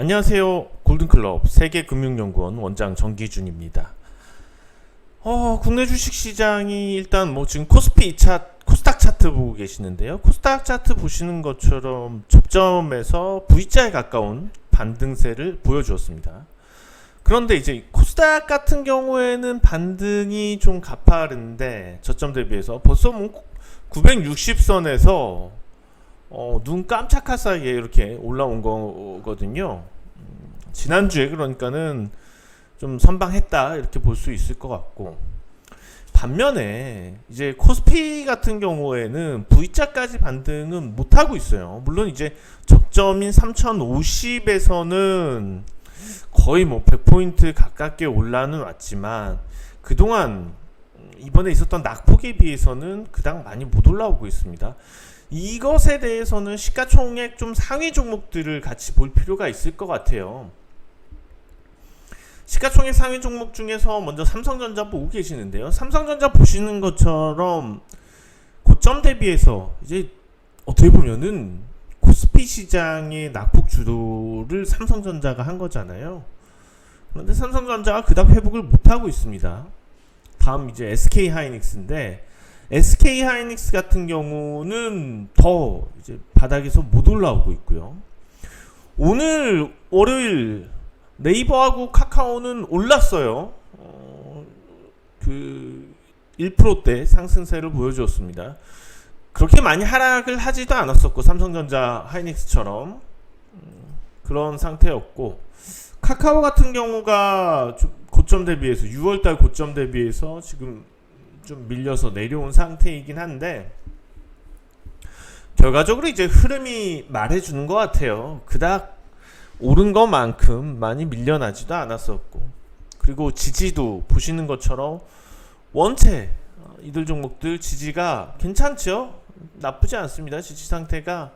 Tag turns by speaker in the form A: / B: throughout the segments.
A: 안녕하세요. 골든클럽 세계금융연구원 원장 정기준입니다. 국내 주식시장이 일단 지금 코스닥 차트 보고 계시는데요. 코스닥 차트 보시는 것처럼 접점에서 V자에 가까운 반등세를 보여주었습니다. 그런데 이제 코스닥 같은 경우에는 반등이 좀 가파른데 저점 대비해서 벌써 960선에서 눈 깜짝할 사이에 이렇게 올라온 거거든요. 지난주에 그러니까는 좀 선방했다 이렇게 볼 수 있을 것 같고, 반면에 이제 코스피 같은 경우에는 V자까지 반등은 못하고 있어요. 물론 이제 저점인 3050에서는 거의 100포인트 가깝게 올라는 왔지만 그동안 이번에 있었던 낙폭에 비해서는 그닥 많이 못 올라오고 있습니다. 이것에 대해서는 시가총액 좀 상위 종목들을 같이 볼 필요가 있을 것 같아요. 시가총액 상위 종목 중에서 먼저 삼성전자 보고 계시는데요. 삼성전자 보시는 것처럼 고점 대비해서 이제 어떻게 보면은 코스피 시장의 낙폭 주도를 삼성전자가 한 거잖아요. 그런데 삼성전자가 그닥 회복을 못하고 있습니다. 다음 이제 SK하이닉스인데, SK하이닉스 같은 경우는 더 이제 바닥에서 못 올라오고 있고요. 오늘 월요일 네이버하고 카카오는 올랐어요. 1%대 상승세를 보여주었습니다. 그렇게 많이 하락을 하지도 않았었고, 삼성전자 하이닉스처럼 그런 상태였고, 카카오 같은 경우가 고점 대비해서 6월달 고점 대비해서 지금 좀 밀려서 내려온 상태이긴 한데, 결과적으로 이제 흐름이 말해주는 것 같아요. 그닥 오른 것만큼 많이 밀려나지도 않았었고, 그리고 지지도 보시는 것처럼 원체 이들 종목들 지지가 괜찮죠? 나쁘지 않습니다. 지지 상태가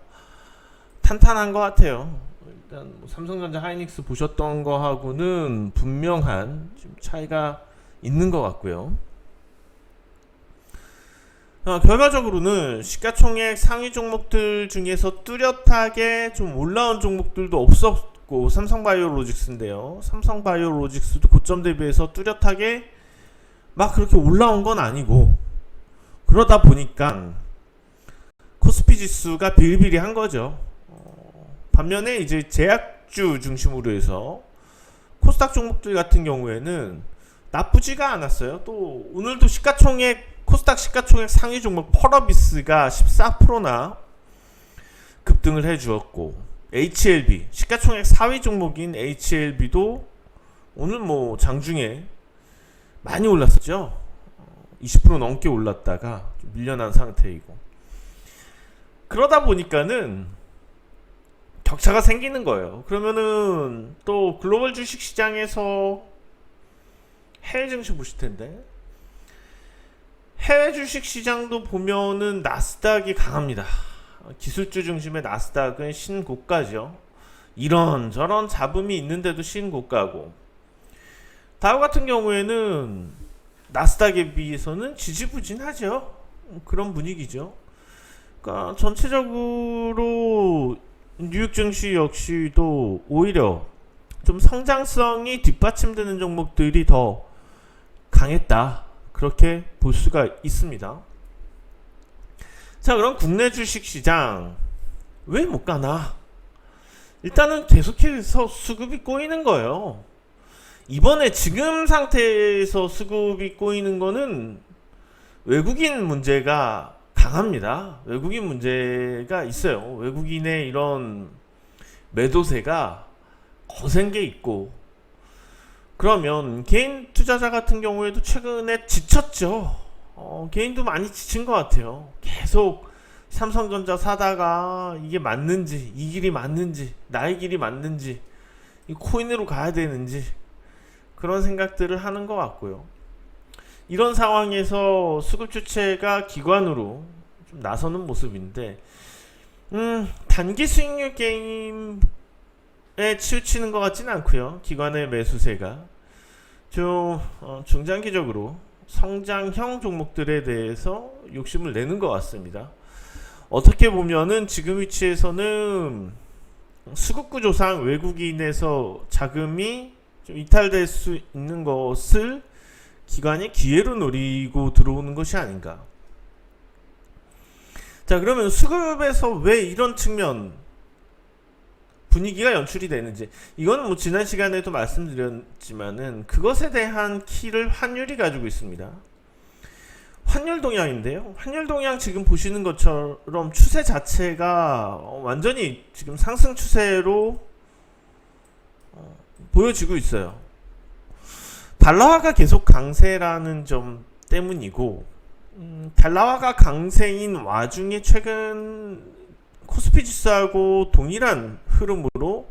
A: 탄탄한 것 같아요. 일단 삼성전자 하이닉스 보셨던 거하고는 분명한 좀 차이가 있는 것 같고요. 결과적으로는 시가총액 상위 종목들 중에서 뚜렷하게 좀 올라온 종목들도 없었고, 삼성바이오로직스인데요. 삼성바이오로직스도 고점 대비해서 뚜렷하게 막 그렇게 올라온 건 아니고, 그러다 보니까 코스피 지수가 비리비리한 거죠. 반면에 이제 제약주 중심으로 해서 코스닥 종목들 같은 경우에는 나쁘지가 않았어요. 또 오늘도 코스닥 시가총액 상위 종목 펄어비스가 14%나 급등을 해주었고, HLB 시가총액 4위 종목인 HLB도 오늘 장중에 많이 올랐었죠. 20% 넘게 올랐다가 좀 밀려난 상태이고, 그러다 보니까는 격차가 생기는 거예요. 그러면은 또 글로벌 주식 시장에서 해외 증시 보실 텐데, 해외 주식 시장도 보면은 나스닥이 강합니다. 기술주 중심의 나스닥은 신고가죠. 이런저런 잡음이 있는데도 신고가고, 다우 같은 경우에는 나스닥에 비해서는 지지부진하죠. 그런 분위기죠. 그러니까 전체적으로 뉴욕 증시 역시도 오히려 좀 성장성이 뒷받침되는 종목들이 더 강했다, 그렇게 볼 수가 있습니다. 자, 그럼 국내 주식시장 왜 못 가나? 일단은 계속해서 수급이 꼬이는 거예요. 이번에 지금 상태에서 수급이 꼬이는 거는 외국인 문제가 강합니다. 외국인 문제가 있어요. 외국인의 이런 매도세가 거센 게 있고, 그러면 개인 투자자 같은 경우에도 최근에 지쳤죠. 개인도 많이 지친 것 같아요. 계속 삼성전자 사다가 이게 맞는지, 이 길이 맞는지, 나의 길이 맞는지, 이 코인으로 가야 되는지, 그런 생각들을 하는 것 같고요. 이런 상황에서 수급 주체가 기관으로 좀 나서는 모습인데, 단기 수익률 게임에 치우치는 것 같지는 않고요. 기관의 매수세가 좀 중장기적으로 성장형 종목들에 대해서 욕심을 내는 것 같습니다. 어떻게 보면은 지금 위치에서는 수급 구조상 외국인에서 자금이 좀 이탈될 수 있는 것을 기관이 기회로 노리고 들어오는 것이 아닌가. 자, 그러면 수급에서 왜 이런 측면 분위기가 연출이 되는지, 이거는 뭐 지난 시간에도 말씀드렸지만은 그것에 대한 키를 환율이 가지고 있습니다. 환율 동향인데요. 환율 동향 지금 보시는 것처럼 추세 자체가 완전히 지금 상승 추세로 보여지고 있어요. 달러화가 계속 강세라는 점 때문이고, 달러화가 강세인 와중에 최근 코스피 지수하고 동일한 흐름으로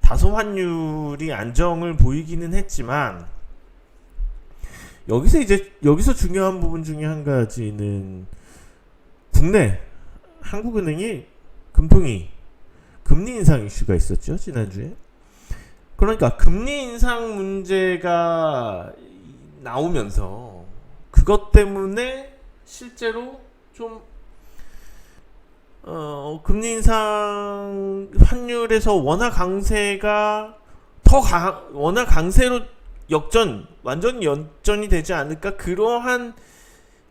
A: 다소 환율이 안정을 보이기는 했지만, 여기서 중요한 부분 중에 한 가지는 국내 한국은행이 금통위 금리 인상 이슈가 있었죠, 지난주에. 그러니까 금리 인상 문제가 나오면서 그것 때문에 실제로 좀 금리 인상 환율에서 원화 강세가 원화 강세로 완전히 역전이 되지 않을까, 그러한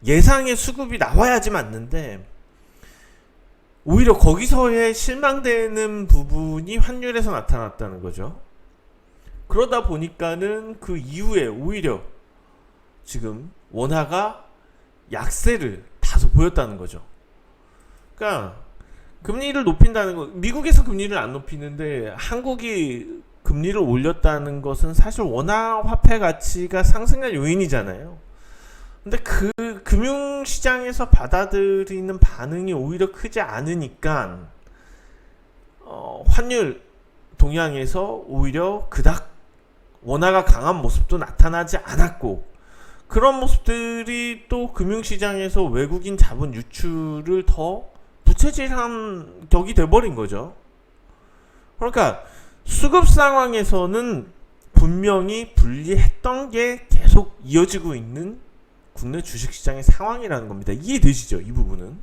A: 예상의 수급이 나와야지 맞는데, 오히려 거기서의 실망되는 부분이 환율에서 나타났다는 거죠. 그러다 보니까는 그 이후에 오히려 지금 원화가 약세를 다소 보였다는 거죠. 그러니까 금리를 높인다는 거, 미국에서 금리를 안 높이는데 한국이 금리를 올렸다는 것은 사실 원화 화폐 가치가 상승할 요인이잖아요. 근데 그 금융시장에서 받아들이는 반응이 오히려 크지 않으니까 환율 동향에서 오히려 그닥 원화가 강한 모습도 나타나지 않았고, 그런 모습들이 또 금융시장에서 외국인 자본 유출을 더 부채질한 격이 돼버린 거죠. 그러니까 수급 상황에서는 분명히 불리했던 게 계속 이어지고 있는 국내 주식시장의 상황이라는 겁니다. 이해되시죠? 이 부분은.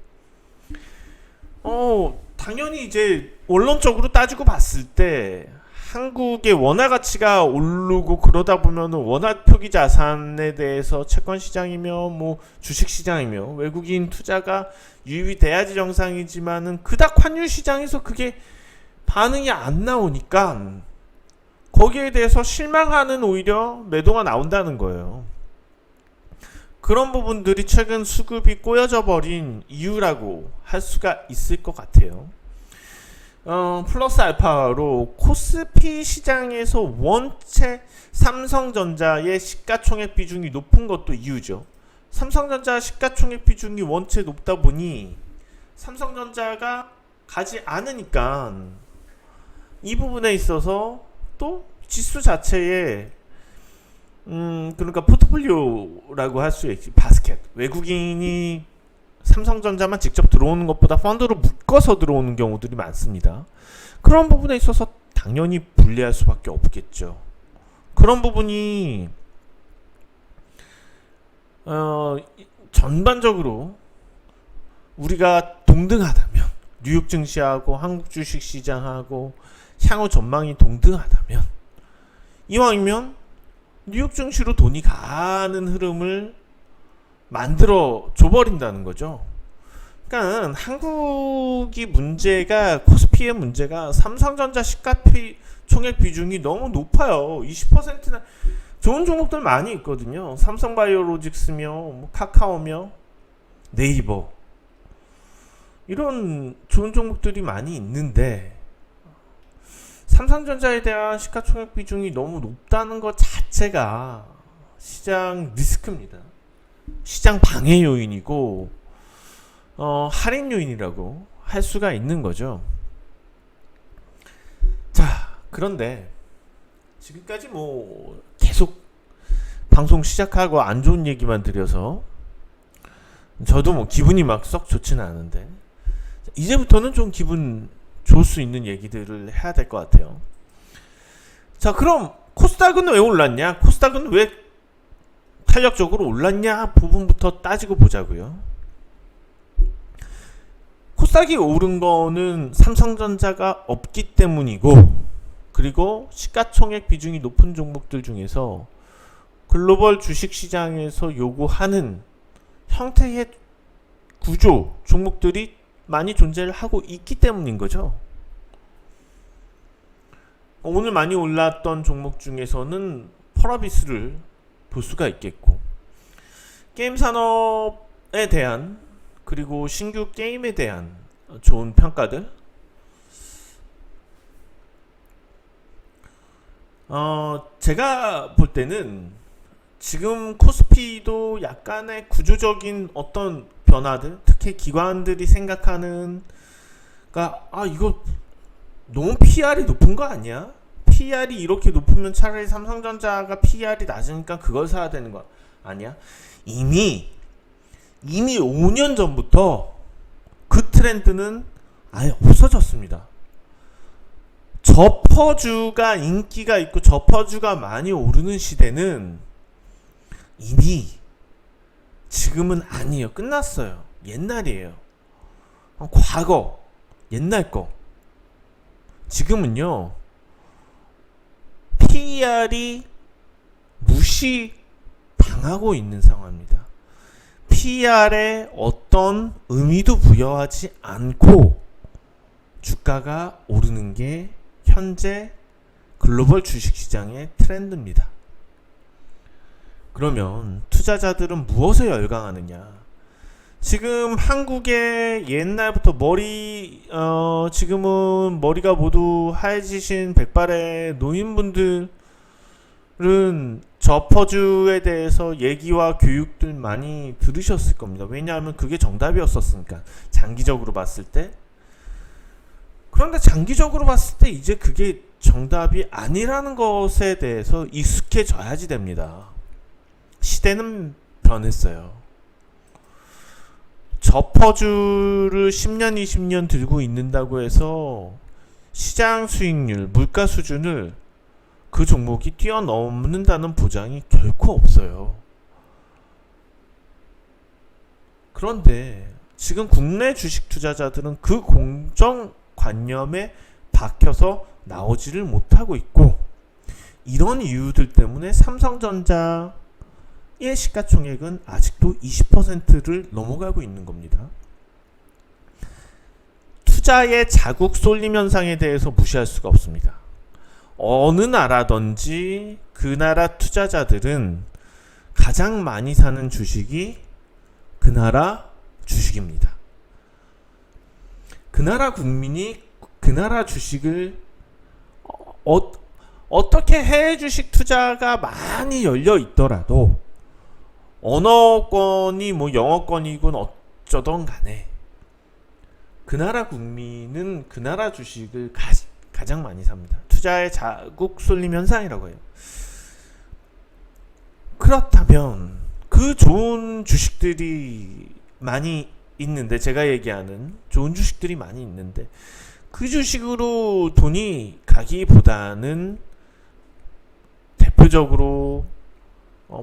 A: 당연히 이제 원론적으로 따지고 봤을 때 한국의 원화 가치가 오르고 그러다 보면은 원화 표기 자산에 대해서 채권 시장이며 뭐 주식 시장이며 외국인 투자가 유입이 돼야지 정상이지만은 그닥 환율 시장에서 그게 반응이 안 나오니까 거기에 대해서 실망하는 오히려 매도가 나온다는 거예요. 그런 부분들이 최근 수급이 꼬여져 버린 이유라고 할 수가 있을 것 같아요. 플러스 알파로 코스피 시장에서 원체 삼성전자의 시가총액 비중이 높은 것도 이유죠. 삼성전자 시가총액 비중이 원체 높다 보니 삼성전자가 가지 않으니까 이 부분에 있어서 또 지수 자체에 그러니까 포트폴리오라고 할 수 있지, 바스켓, 외국인이 삼성전자만 직접 들어오는 것보다 펀드로 묶어서 들어오는 경우들이 많습니다. 그런 부분에 있어서 당연히 불리할 수밖에 없겠죠. 그런 부분이 전반적으로 우리가 동등하다면, 뉴욕 증시하고 한국 주식 시장하고 향후 전망이 동등하다면, 이왕이면 뉴욕 증시로 돈이 가는 흐름을 만들어 줘버린다는 거죠. 그러니까 한국이 문제가, 코스피의 문제가 삼성전자 시가총액 비중이 너무 높아요. 20%나. 좋은 종목들 많이 있거든요. 삼성바이오로직스며 뭐 카카오며 네이버, 이런 좋은 종목들이 많이 있는데 삼성전자에 대한 시가총액 비중이 너무 높다는 것 자체가 시장 리스크입니다. 시장 방해 요인이고 할인 요인이라고 할 수가 있는 거죠. 자, 그런데 지금까지 뭐 계속 방송 시작하고 안 좋은 얘기만 드려서 저도 뭐 기분이 막 썩 좋지는 않은데, 이제부터는 좀 기분 좋을 수 있는 얘기들을 해야 될 것 같아요. 자, 그럼 코스닥은 왜 올랐냐? 코스닥은 왜 탄력적으로 올랐냐 부분부터 따지고 보자고요. 코스닥이 오른 거는 삼성전자가 없기 때문이고, 그리고 시가총액 비중이 높은 종목들 중에서 글로벌 주식시장에서 요구하는 형태의 구조 종목들이 많이 존재를 하고 있기 때문인 거죠. 오늘 많이 올랐던 종목 중에서는 펄어비스를 볼 수가 있겠고, 게임 산업에 대한, 그리고 신규 게임에 대한 좋은 평가들, 제가 볼 때는 지금 코스피도 약간의 구조적인 어떤 변화들, 특히 기관들이 생각하는, 이거 너무 PR이 높은 거 아니야? PR이 이렇게 높으면 차라리 삼성전자가 PR이 낮으니까 그걸 사야 되는 거 아니야? 이미 5년 전부터 그 트렌드는 아예 없어졌습니다. 저퍼주가 인기가 있고 저퍼주가 많이 오르는 시대는 이미 지금은 아니에요. 끝났어요. 옛날이에요. 과거, 옛날 거. 지금은요, PER이 무시당하고 있는 상황입니다. PER에 어떤 의미도 부여하지 않고 주가가 오르는 게 현재 글로벌 주식시장의 트렌드입니다. 그러면 투자자들은 무엇에 열광하느냐? 지금 한국의 옛날부터 지금은 머리가 모두 하얘지신 백발의 노인분들은 저퍼주에 대해서 얘기와 교육들 많이 들으셨을 겁니다. 왜냐하면 그게 정답이었었으니까, 장기적으로 봤을 때. 그런데 장기적으로 봤을 때 이제 그게 정답이 아니라는 것에 대해서 익숙해져야지 됩니다. 시대는 변했어요. 저퍼주를 10년, 20년 들고 있는다고 해서 시장 수익률, 물가 수준을 그 종목이 뛰어넘는다는 보장이 결코 없어요. 그런데 지금 국내 주식 투자자들은 그 공정관념에 박혀서 나오지를 못하고 있고, 이런 이유들 때문에 삼성전자의 시가총액은 아직도 20%를 넘어가고 있는 겁니다. 투자의 자국 쏠림 현상에 대해서 무시할 수가 없습니다. 어느 나라든지 그 나라 투자자들은 가장 많이 사는 주식이 그 나라 주식입니다. 그 나라 국민이 그 나라 주식을 어떻게 해외 주식 투자가 많이 열려 있더라도 언어권이 영어권이건 어쩌던 간에 그 나라 국민은 그 나라 주식을 가장 많이 삽니다. 투자의 자국 쏠림 현상이라고 해요. 그렇다면 그 좋은 주식들이 많이 있는데, 제가 얘기하는 좋은 주식들이 많이 있는데, 그 주식으로 돈이 가기보다는 대표적으로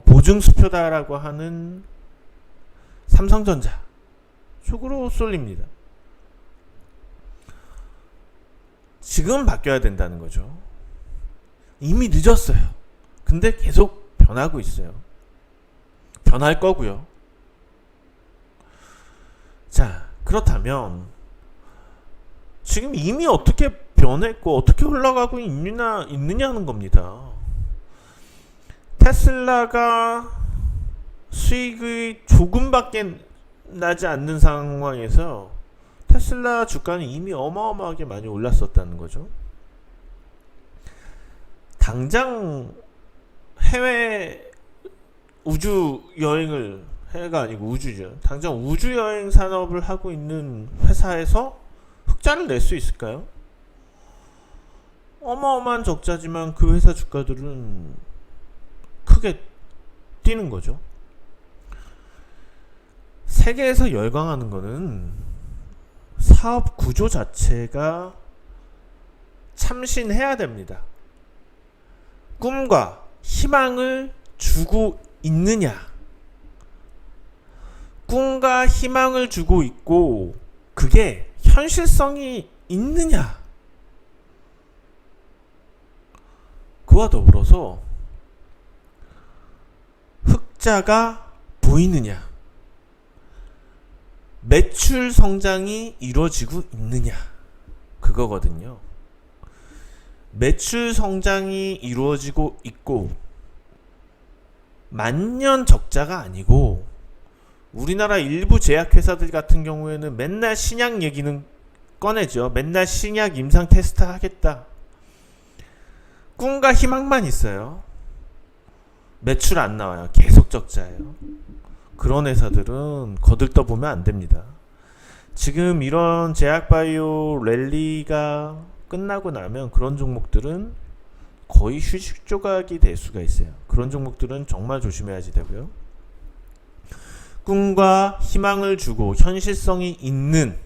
A: 보증수표다라고 하는 삼성전자 쪽으로 쏠립니다. 지금 바뀌어야 된다는 거죠. 이미 늦었어요. 근데 계속 변하고 있어요. 변할 거고요. 자, 그렇다면 지금 이미 어떻게 변했고 어떻게 흘러가고 있느냐는 겁니다. 테슬라가 수익이 조금밖에 나지 않는 상황에서 테슬라 주가는 이미 어마어마하게 많이 올랐었다는 거죠. 당장 해외 우주 여행을, 해외가 아니고 우주죠. 당장 우주 여행 산업을 하고 있는 회사에서 흑자를 낼 수 있을까요? 어마어마한 적자지만 그 회사 주가들은 크게 뛰는 거죠. 세계에서 열광하는 거는 사업 구조 자체가 참신해야 됩니다. 꿈과 희망을 주고 있느냐? 꿈과 희망을 주고 있고 그게 현실성이 있느냐, 그와 더불어서 흑자가 보이느냐, 매출 성장이 이루어지고 있느냐, 그거거든요. 매출 성장이 이루어지고 있고 만년 적자가 아니고, 우리나라 일부 제약회사들 같은 경우에는 맨날 신약 얘기는 꺼내죠. 맨날 신약 임상 테스트 하겠다. 꿈과 희망만 있어요. 매출 안 나와요. 계속 적자예요. 그런 회사들은 거들떠보면 안 됩니다. 지금 이런 제약바이오 랠리가 끝나고 나면 그런 종목들은 거의 휴식 조각이 될 수가 있어요. 그런 종목들은 정말 조심해야지 되고요. 꿈과 희망을 주고 현실성이 있는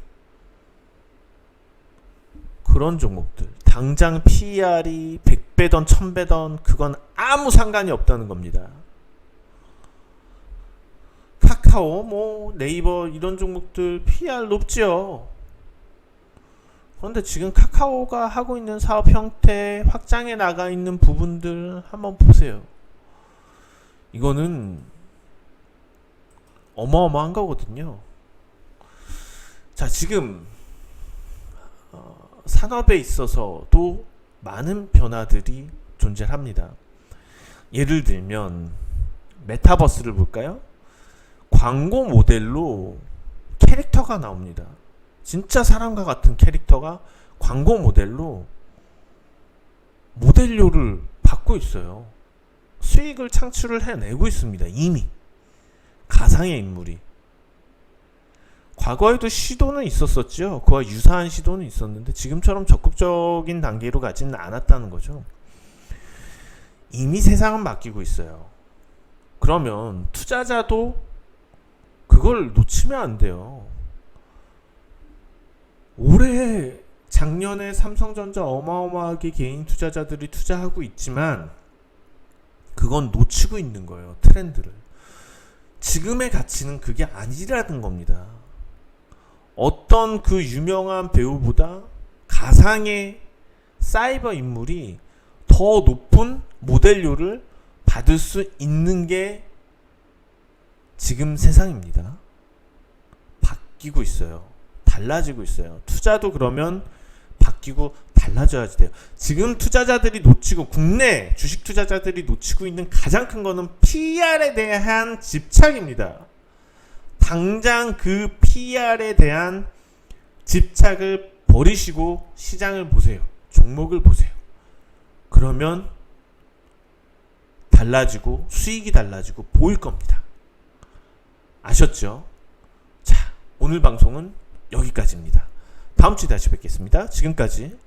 A: 그런 종목들, 당장 PER이 100배던 1000배던 그건 아무 상관이 없다는 겁니다. 카카오, 뭐 네이버 이런 종목들 PER 높죠. 그런데 지금 카카오가 하고 있는 사업 형태, 확장해 나가 있는 부분들 한번 보세요. 이거는 어마어마한 거거든요. 자, 지금 산업에 있어서도 많은 변화들이 존재합니다. 예를 들면 메타버스를 볼까요? 광고 모델로 캐릭터가 나옵니다. 진짜 사람과 같은 캐릭터가 광고 모델로 모델료를 받고 있어요. 수익을 창출을 해내고 있습니다. 이미 가상의 인물이. 과거에도 시도는 있었었죠. 그와 유사한 시도는 있었는데 지금처럼 적극적인 단계로 가지는 않았다는 거죠. 이미 세상은 바뀌고 있어요. 그러면 투자자도 그걸 놓치면 안 돼요. 올해 작년에 삼성전자 어마어마하게 개인 투자자들이 투자하고 있지만 그건 놓치고 있는 거예요. 트렌드를. 지금의 가치는 그게 아니라는 겁니다. 어떤 그 유명한 배우보다 가상의 사이버 인물이 더 높은 모델료를 받을 수 있는 게 지금 세상입니다. 바뀌고 있어요. 달라지고 있어요. 투자도 그러면 바뀌고 달라져야지 돼요. 지금 투자자들이 놓치고, 국내 주식 투자자들이 놓치고 있는 가장 큰 거는 PER에 대한 집착입니다. 당장 그 PER에 대한 집착을 버리시고 시장을 보세요. 종목을 보세요. 그러면 달라지고 수익이 달라지고 보일 겁니다. 아셨죠? 자, 오늘 방송은 여기까지입니다. 다음 주에 다시 뵙겠습니다. 지금까지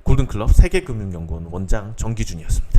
A: 골든클럽 세계금융연구원 원장 정기준이었습니다.